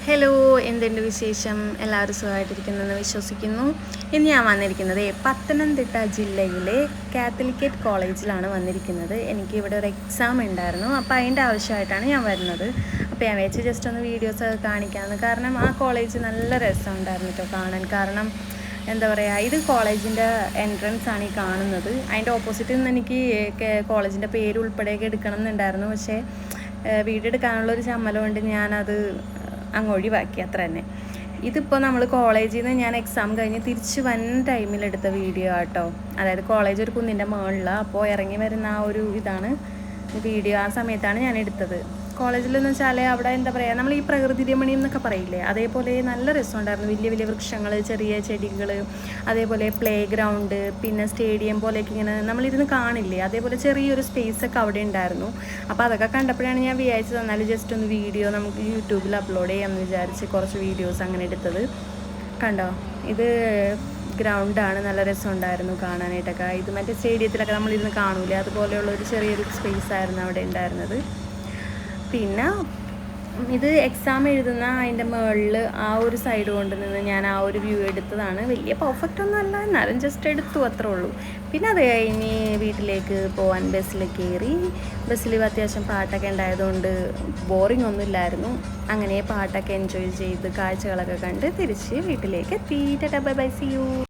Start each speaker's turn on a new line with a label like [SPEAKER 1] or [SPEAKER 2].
[SPEAKER 1] Hello, എന്തുണ്ട് വിശേഷം? എല്ലാവരും സുഖമായിട്ടിരിക്കുന്നെന്ന് വിശ്വസിക്കുന്നു. ഇന്ന് ഞാൻ വന്നിരിക്കുന്നത് പത്തനംതിട്ട ജില്ലയിലെ കാത്തലിക്കേറ്റ് കോളേജിലാണ് വന്നിരിക്കുന്നത്. എനിക്ക് ഇവിടെ ഒരു എക്സാം ഉണ്ടായിരുന്നു, അപ്പോൾ അതിൻ്റെ ആവശ്യമായിട്ടാണ് ഞാൻ വരുന്നത്. അപ്പോൾ ഞാൻ വെച്ച് ജസ്റ്റ് ഒന്ന് വീഡിയോസ് കാണിക്കാമെന്ന്. കാരണം ആ കോളേജ് നല്ല രസമുണ്ടായിരുന്നു കേട്ടോ കാണാൻ. കാരണം എന്താ പറയുക, ഇത് കോളേജിൻ്റെ എൻട്രൻസ് ആണ് ഈ കാണുന്നത്. അതിൻ്റെ ഓപ്പോസിറ്റിൽ നിന്ന് എനിക്ക് കോളേജിൻ്റെ പേര് ഉൾപ്പെടെയൊക്കെ എടുക്കണം എന്നുണ്ടായിരുന്നു. പക്ഷേ വീഡിയോ എടുക്കാനുള്ളൊരു ചമ്മലം കൊണ്ട് ഞാനത് അങ്ങ് ഒഴിവാക്കി, അത്ര തന്നെ. ഇതിപ്പോൾ നമ്മൾ കോളേജിൽ നിന്ന് ഞാൻ എക്സാം കഴിഞ്ഞ് തിരിച്ച് വന്ന ടൈമിലെടുത്ത വീഡിയോ ആട്ടോ. അതായത് കോളേജ് ഒരു കുന്നിൻ്റെ മുകളിലാണ്, അപ്പോൾ ഇറങ്ങി വരുന്ന ആ ഒരു ഇതാണ് വീഡിയോ. ആ സമയത്താണ് ഞാൻ എടുത്തത്. കോളേജിലെന്ന് വെച്ചാൽ അവിടെ എന്താ പറയുക, നമ്മൾ ഈ പ്രകൃതി രമണീയം എന്നൊക്കെ പറയില്ലേ, അതേപോലെ നല്ല രസമുണ്ടായിരുന്നു. വലിയ വലിയ വൃക്ഷങ്ങൾ, ചെറിയ ചെടികൾ, അതേപോലെ പ്ലേ ഗ്രൗണ്ട്, പിന്നെ സ്റ്റേഡിയം പോലെയൊക്കെ ഇങ്ങനെ നമ്മളിരുന്ന് കാണില്ലേ, അതേപോലെ ചെറിയൊരു സ്പേസൊക്കെ അവിടെ ഉണ്ടായിരുന്നു. അപ്പോൾ അതൊക്കെ കണ്ടപ്പോഴാണ് ഞാൻ വിചാരിച്ചത് തന്നാൽ ജസ്റ്റ് ഒന്ന് വീഡിയോ നമുക്ക് യൂട്യൂബിൽ അപ്ലോഡ് ചെയ്യാമെന്ന് വിചാരിച്ച് കുറച്ച് വീഡിയോസ് അങ്ങനെ എടുത്തത്. കണ്ടോ, ഇത് ഗ്രൗണ്ടാണ്. നല്ല രസമുണ്ടായിരുന്നു കാണാനായിട്ടൊക്കെ. ഇത് മറ്റേ സ്റ്റേഡിയത്തിലൊക്കെ നമ്മളിരുന്ന് കാണൂലേ, അതുപോലെയുള്ള ഒരു ചെറിയൊരു സ്പേസ് ആയിരുന്നു അവിടെ ഉണ്ടായിരുന്നത്. പിന്നെ ഇത് എക്സാം എഴുതുന്ന അതിൻ്റെ മുകളിൽ ആ ഒരു സൈഡ് കൊണ്ട് നിന്ന് ഞാൻ ആ ഒരു വ്യൂ എടുത്തതാണ്. വലിയ പെർഫെക്റ്റ് ഒന്നും അല്ല, എന്നാലും ജസ്റ്റ് എടുത്തു, അത്രേ ഉള്ളൂ. പിന്നെ അത് കഴിഞ്ഞ് വീട്ടിലേക്ക് പോകാൻ ബസ്സിൽ കയറി. ബസ്സിൽ അത്യാവശ്യം പാട്ടൊക്കെ ഉണ്ടായതുകൊണ്ട് ബോറിംഗ് ഒന്നും ഇല്ലായിരുന്നു. അങ്ങനെ പാട്ടൊക്കെ എൻജോയ് ചെയ്ത് കാഴ്ചകളൊക്കെ കണ്ട് തിരിച്ച് വീട്ടിലേക്ക് എത്തി. Tata bye bye, see U.